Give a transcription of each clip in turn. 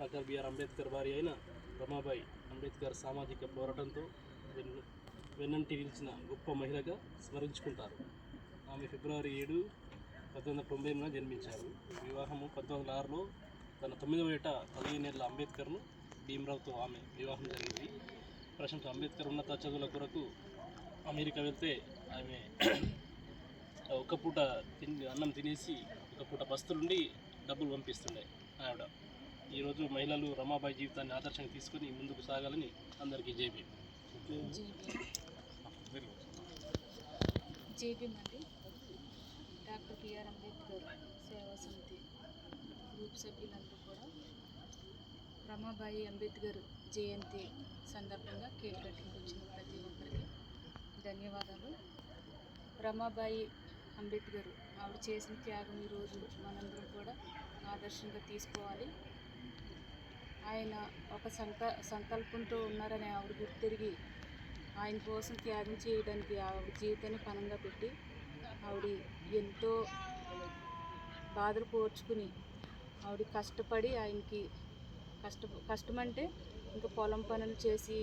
Doctor BR Ambedkar భార్య అయిన రమాబాయి అంబేద్కర్ సామాజిక పోరాటంతో వెన్నంటి నిలిచిన గొప్ప మహిళగా స్మరించుకుంటారు. ఆమె ఫిబ్రవరి 7, 1990 జన్మించారు. వివాహము 1906లో తన 9వ ఏట 15 ఏళ్ల అంబేద్కర్ను భీమరావుతో ఆమె వివాహం జరిగింది. ప్రశాంత్ అంబేద్కర్ ఉన్నత చదువుల కొరకు అమెరికా వెళ్తే ఆమె ఒక పూట అన్నం తినేసి ఒక పూట బస్తులుండి డబ్బులు పంపిస్తుండే ఆవిడ. ఈరోజు మహిళలు రమాబాయి జీవితాన్ని ఆదర్శంగా తీసుకొని ముందుకు సాగాలని అందరికీ జేబీ. అండి. డాక్టర్ బిఆర్ అంబేద్కర్ సేవా సమితి గ్రూప్ సభ్యులందరూ కూడా రమాబాయి అంబేద్కర్ జయంతి సందర్భంగా కేక్ కటింగ్ వచ్చిన ప్రతి ఒక్కరికి ధన్యవాదాలు. రమాబాయి అంబేద్కర్ ఆవిడ చేసిన త్యాగం ఈరోజు మనందరం కూడా ఆదర్శంగా తీసుకోవాలి. ఆయన ఒక సంకల్పంతో ఉన్నారని ఆవిడ గుర్తిరిగి ఆయన కోసం త్యాగం చేయడానికి ఆవిడ జీవితాన్ని పణంగా పెట్టి ఆవిడ ఎంతో బాధలు కోర్చుకుని ఆవిడ కష్టపడి ఆయనకి కష్టమంటే ఇంకా పొలం పనులు చేసి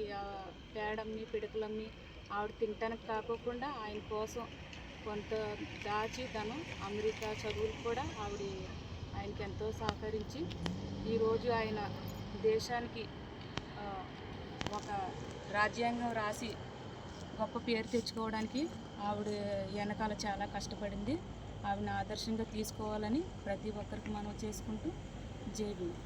పేడమ్మి పిడకలమ్మి ఆవిడ తినటానికి కాకోకుండా ఆయన కోసం కొంత దాచి తను అమెరికా చదువులు కూడా ఆవిడ ఆయనకి ఎంతో సహకరించి ఈరోజు ఆయన దేశానికి ఒక రాజ్యాంగం రాసి గొప్ప పేరు తెచ్చుకోవడానికి ఆవిడ వెనకాల చాలా కష్టపడింది. ఆవిడని ఆదర్శంగా తీసుకోవాలని ప్రతి ఒక్కరికి మనం చేసుకుంటూ జై భీమ్.